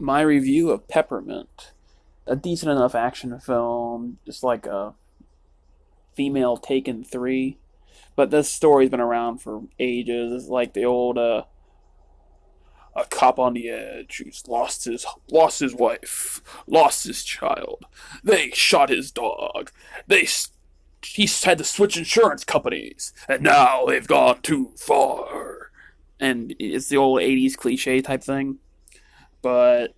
my review of Peppermint. A decent enough action film, just like a female Taken 3. But this story's been around for ages. It's like the old a cop on the edge who's lost his wife, lost his child. They shot his dog. He had to switch insurance companies, and now they've gone too far. And it's the old '80s cliche type thing, but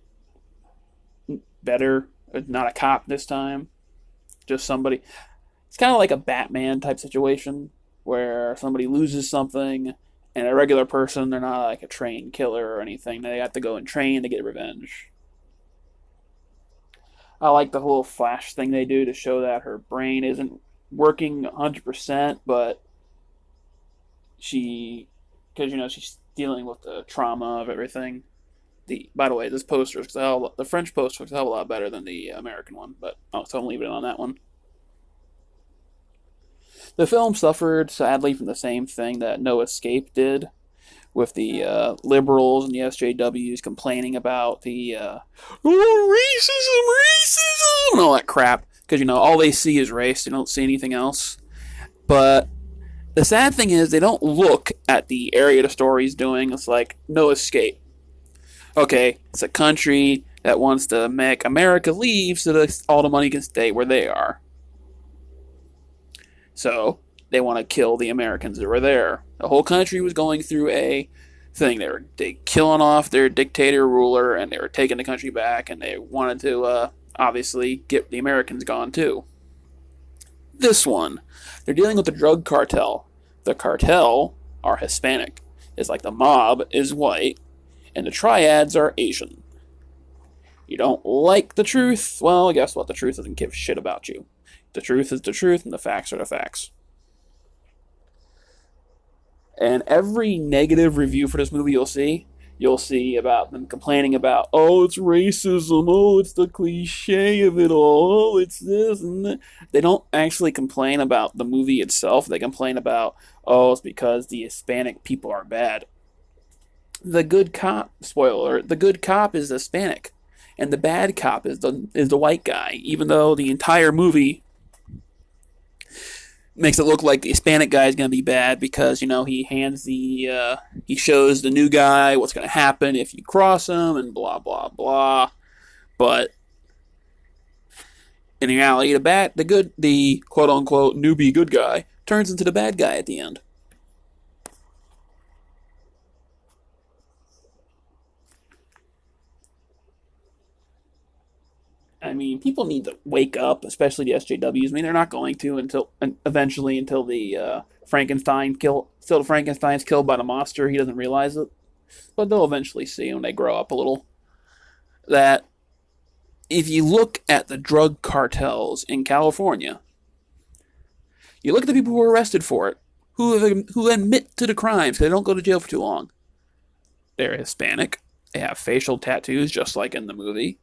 better. Not a cop this time, just somebody. It's kind of like a Batman type situation where somebody loses something, and a regular person, they're not like a trained killer or anything. They have to go and train to get revenge. I like the whole flash thing they do to show that her brain isn't working 100%, but because she's dealing with the trauma of everything. By the way, this poster the French poster looks a hell of a lot better than the American one, but so I'm leaving it on that one. The film suffered sadly from the same thing that No Escape did, with the liberals and the SJWs complaining about the racism, and all that crap. Because all they see is race; they don't see anything else. But the sad thing is, they don't look at the area the story's doing. It's like No Escape. Okay, it's a country that wants to make America leave so that all the money can stay where they are. So they want to kill the Americans that were there. The whole country was going through a thing. They killing off their dictator ruler, and they were taking the country back, and they wanted to obviously get the Americans gone too. This one, they're dealing with the drug cartel. The cartel are Hispanic. It's like the mob is white, and the triads are Asian. You don't like the truth? Well, guess what? The truth doesn't give a shit about you. The truth is the truth, and the facts are the facts. And every negative review for this movie you'll see about them complaining about, oh, it's racism, oh, it's the cliche of it all, oh, it's this and that. They don't actually complain about the movie itself. They complain about, oh, it's because the Hispanic people are bad. The good cop, spoiler, the good cop is Hispanic, and the bad cop is the white guy, even though the entire movie makes it look like the Hispanic guy is going to be bad because, he shows the new guy what's going to happen if you cross him and blah, blah, blah. But in reality, the quote unquote newbie good guy turns into the bad guy at the end. I mean, people need to wake up, especially the SJWs. I mean, they're not going to until the Frankenstein's killed by the monster. He doesn't realize it, but they'll eventually see when they grow up a little that if you look at the drug cartels in California, you look at the people who are arrested for it, who admit to the crimes. They don't go to jail for too long. They're Hispanic. They have facial tattoos, just like in the movie.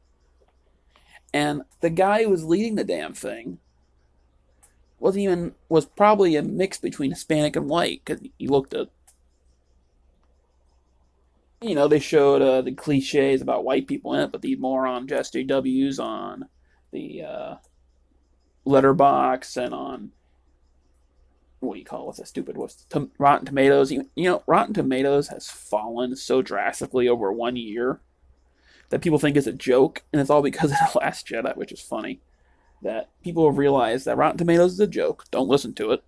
And the guy who was leading the damn thing was probably a mix between Hispanic and white, because he looked at, they showed the cliches about white people in it, but the moron SJWs on the letterbox and on what do you call it? Rotten Tomatoes. Rotten Tomatoes has fallen so drastically over 1 year that people think it's a joke, and it's all because of The Last Jedi, which is funny. That people have realized that Rotten Tomatoes is a joke. Don't listen to it.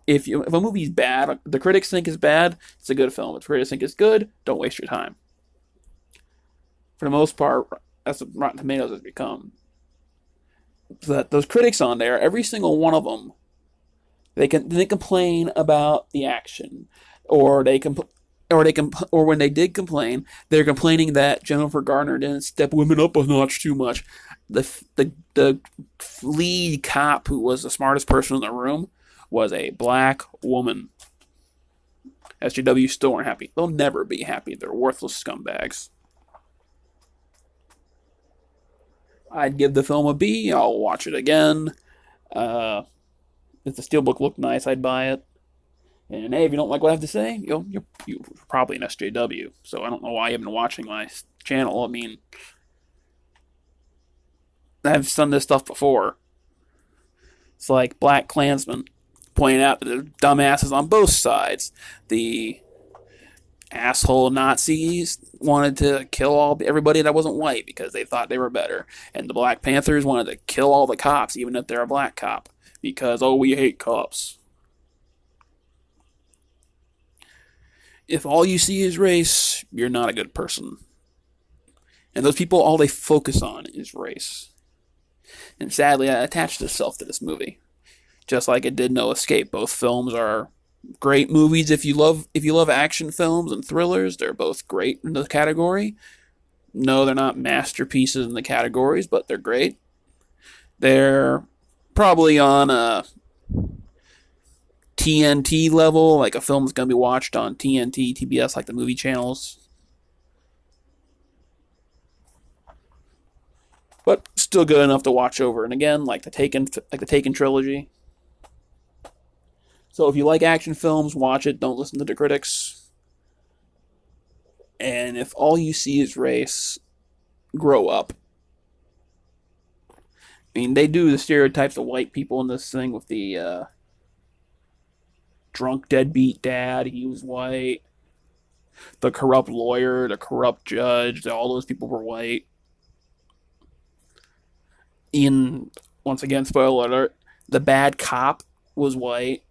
If a movie's bad, the critics think it's bad, it's a good film. If the critics think it's good, don't waste your time. For the most part, that's what Rotten Tomatoes has become. So that those critics on there, every single one of them, they complain about the action, or when they did complain, they're complaining that Jennifer Garner didn't step women up a notch too much. The lead cop, who was the smartest person in the room, was a black woman. SJW still aren't happy. They'll never be happy. They're worthless scumbags. I'd give the film a B. I'll watch it again. If the steelbook looked nice, I'd buy it. And hey, if you don't like what I have to say, you're probably an SJW. So I don't know why you've been watching my channel. I mean, I've done this stuff before. It's like Black Klansmen pointing out that the dumbasses on both sides. The asshole Nazis wanted to kill everybody that wasn't white because they thought they were better, and the Black Panthers wanted to kill all the cops, even if they're a black cop, because we hate cops. If all you see is race, you're not a good person. And those people, all they focus on is race. And sadly, that attached itself to this movie, just like it did No Escape. Both films are great movies if you love action films and thrillers. They're both great in the category. No, they're not masterpieces in the categories, but they're great. They're probably on a TNT level, like a film's gonna be watched on TNT, TBS, like the movie channels. But still good enough to watch over and again, like the Taken trilogy. So if you like action films, watch it. Don't listen to the critics. And if all you see is race, grow up. I mean, they do the stereotypes of white people in this thing with the drunk deadbeat dad. He was white. The corrupt lawyer, the corrupt judge. All those people were white. Ian, once again, spoiler alert, the bad cop was white.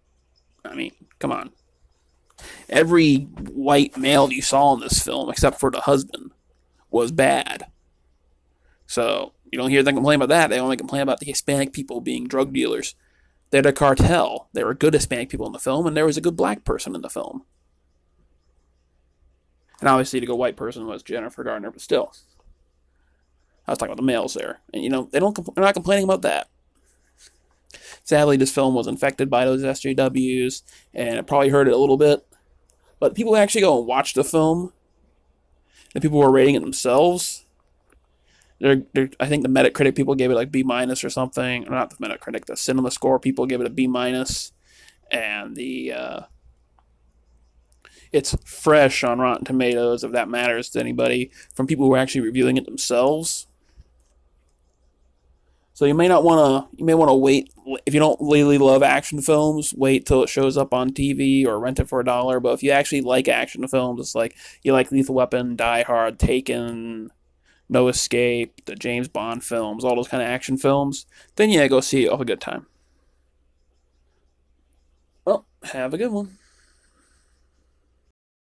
I mean, come on. Every white male you saw in this film, except for the husband, was bad. So you don't hear them complain about that. They only complain about the Hispanic people being drug dealers. They're the cartel. There were good Hispanic people in the film, and there was a good black person in the film. And obviously, the good white person was Jennifer Garner, but still, I was talking about the males there, and they're not complaining about that. Sadly, this film was infected by those SJWs, and it probably hurt it a little bit. But people who actually go and watch the film, and people who are rating it themselves, I think the Metacritic people gave it like B minus or something. Or not the Metacritic, the Cinema Score people gave it a B minus, and it's fresh on Rotten Tomatoes, if that matters to anybody, from people who are actually reviewing it themselves. So you may want to wait if you don't really love action films. Wait till it shows up on TV or rent it for $1. But if you actually like action films, it's like you like Lethal Weapon, Die Hard, Taken, No Escape, the James Bond films, all those kind of action films, then yeah, go see it. Have a good time. Well, have a good one.